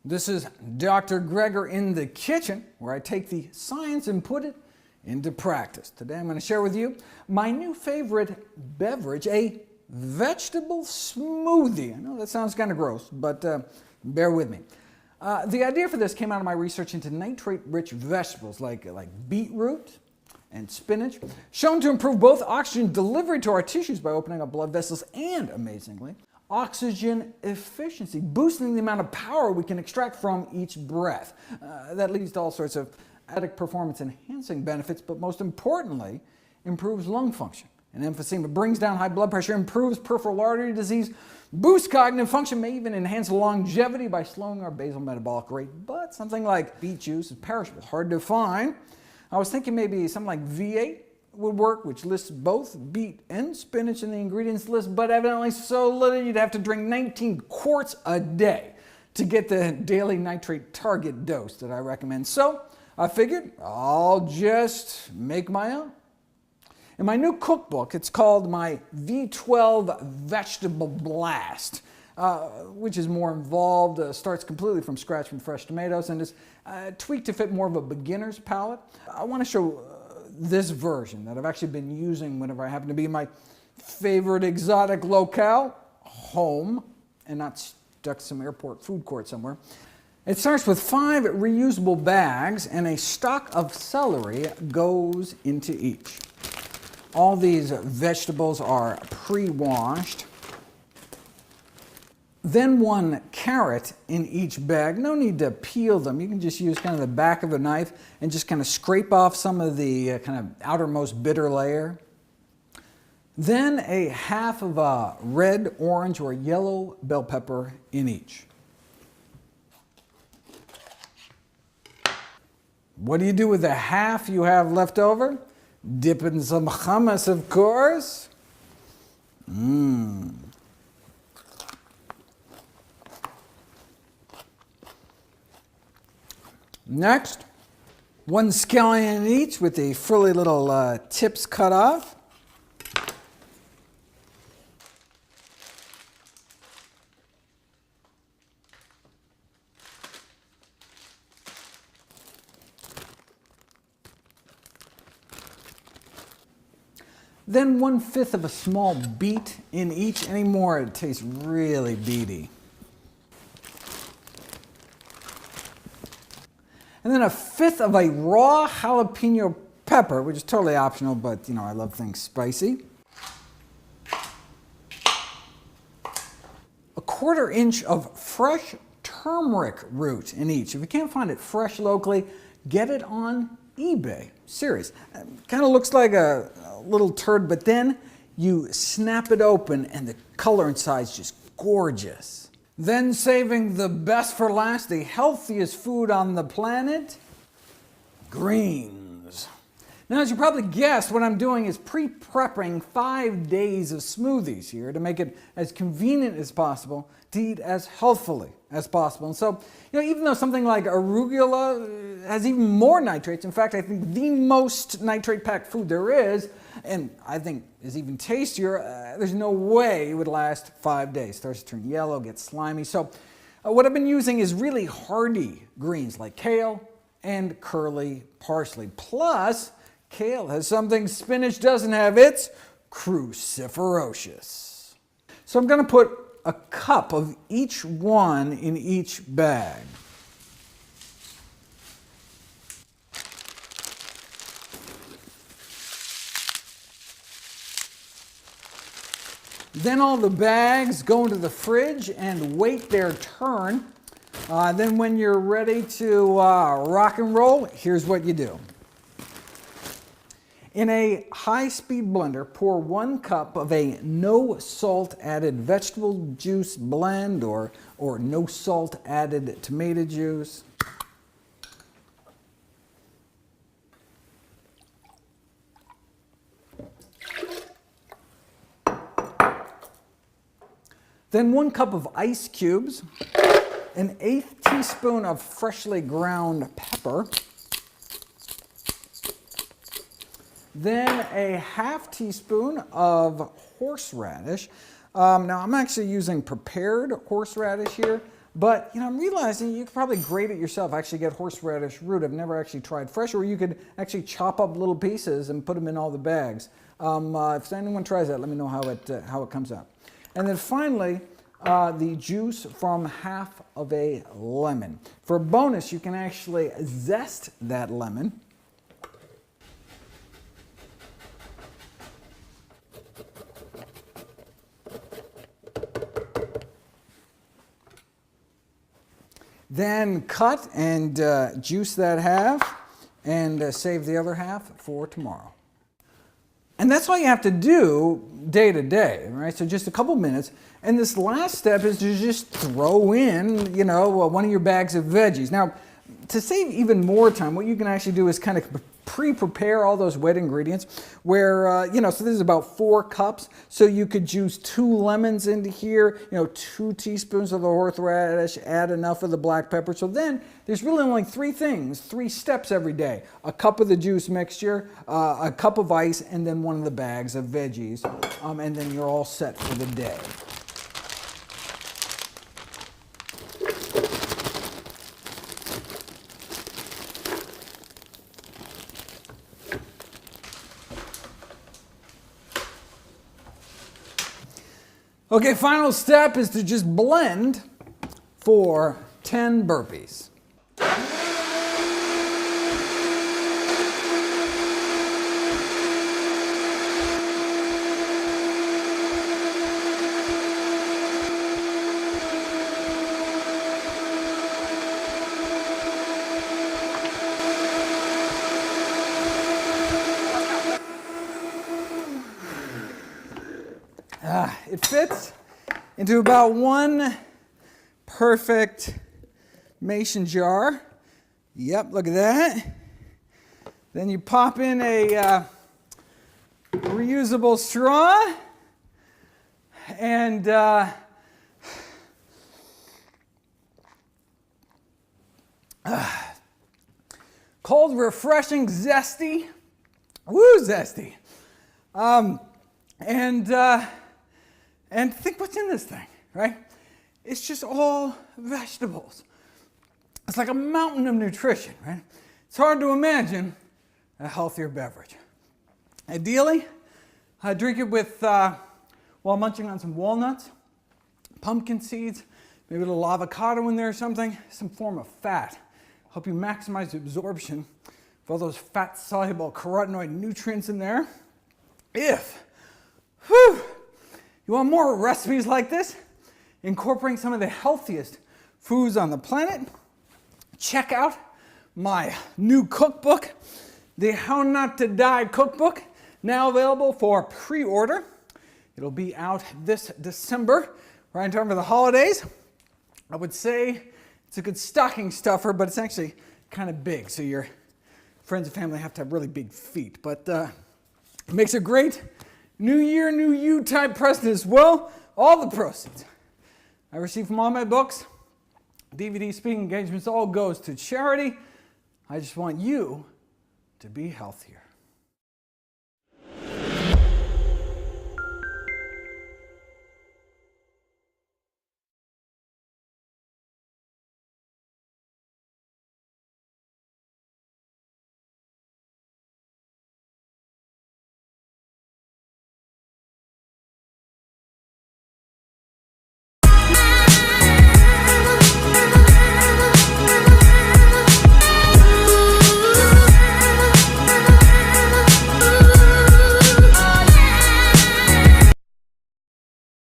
This is Dr. Greger in the kitchen, where I take the science and put it into practice. Today I'm going to share with you my new favorite beverage, a vegetable smoothie. I know that sounds kind of gross, but bear with me. The idea for this came out of my research into nitrate-rich vegetables like beetroot and spinach, shown to improve both oxygen delivery to our tissues by opening up blood vessels and, amazingly, oxygen efficiency, boosting the amount of power we can extract from each breath. That leads to all sorts of athletic performance enhancing benefits, but most importantly, improves lung function and emphysema, brings down high blood pressure, improves peripheral artery disease, boosts cognitive function, may even enhance longevity by slowing our basal metabolic rate. But something like beet juice is perishable, hard to find. I was thinking maybe something like V8 would work, which lists both beet and spinach in the ingredients list, but evidently so little you'd have to drink 19 quarts a day to get the daily nitrate target dose that I recommend. So I figured I'll just make my own. In my new cookbook, it's called my V12 Vegetable Blast, which is more involved, starts completely from scratch from fresh tomatoes, and is tweaked to fit more of a beginner's palate. I want to show this version that I've actually been using whenever I happen to be in my favorite exotic locale, home, and not stuck to some airport food court somewhere. It starts with 5 reusable bags, and a stalk of celery goes into each. All these vegetables are pre-washed. Then 1 carrot in each bag. No need to peel them. You can just use kind of the back of a knife and just kind of scrape off some of the kind of outermost bitter layer. Then a half of a red, orange, or yellow bell pepper in each. What do you do with the half you have left over? Dip in some hummus, of course. Next, 1 scallion each with the frilly little tips cut off. Then 1/5 of a small beet in each. Any more, it tastes really beety. And then 1/5 of a raw jalapeno pepper, which is totally optional, but you know, I love things spicy. 1/4 inch of fresh turmeric root in each. If you can't find it fresh locally, get it on eBay. Serious. Kind of looks like a little turd, but then you snap it open and the color inside is just gorgeous. Then, saving the best for last, the healthiest food on the planet, greens. Now, as you probably guessed, what I'm doing is pre-prepping 5 days of smoothies here to make it as convenient as possible to eat as healthfully as possible. And so, you know, even though something like arugula has even more nitrates, in fact, I think the most nitrate-packed food there is, and I think is even tastier, there's no way it would last 5 days. It starts to turn yellow, gets slimy. So what I've been using is really hardy greens like kale and curly parsley. Plus, kale has something spinach doesn't have. It's cruciferous. So I'm going to put a cup of each one in each bag. Then all the bags go into the fridge and wait their turn. Then when you're ready to rock and roll, here's what you do. In a high-speed blender, pour 1 cup of a no salt added vegetable juice blend or no salt added tomato juice. Then 1 cup of ice cubes, an 1/8 teaspoon of freshly ground pepper, then a 1/2 teaspoon of horseradish. Now I'm actually using prepared horseradish here. But, I'm realizing you could probably grate it yourself. Actually get horseradish root. I've never actually tried fresh, or you could actually chop up little pieces and put them in all the bags. If anyone tries that, let me know how it comes out. And then finally, the juice from half of a lemon. For a bonus, you can actually zest that lemon. Then cut and juice that half and save the other half for tomorrow. And that's all you have to do day to day, right? So just a couple minutes. And this last step is to just throw in, one of your bags of veggies. Now, to save even more time, what you can actually do is kind of pre-prepare all those wet ingredients where, so this is about 4 cups. So you could juice 2 lemons into here, 2 teaspoons of the horseradish, add enough of the black pepper. So then there's really only 3 steps every day. A cup of the juice mixture, a cup of ice, and then one of the bags of veggies. And then you're all set for the day. Okay, final step is to just blend for 10 burpees. It fits into about 1 perfect mason jar. Yep, look at that. Then you pop in a reusable straw and cold, refreshing, zesty. Woo, zesty. And think what's in this thing, right? It's just all vegetables. It's like a mountain of nutrition, right? It's hard to imagine a healthier beverage. Ideally, I drink it with, while munching on some walnuts, pumpkin seeds, maybe a little avocado in there or something, some form of fat. Help you maximize the absorption of all those fat-soluble carotenoid nutrients in there. You want more recipes like this, incorporating some of the healthiest foods on the planet? Check out my new cookbook, the How Not to Die cookbook, now available for pre-order. It'll be out this December, right in time for the holidays. I would say it's a good stocking stuffer, but it's actually kind of big, so your friends and family have to have really big feet. But it makes a great New Year, New You type present as well. All the proceeds I receive from all my books, DVD, speaking engagements, all goes to charity. I just want you to be healthier.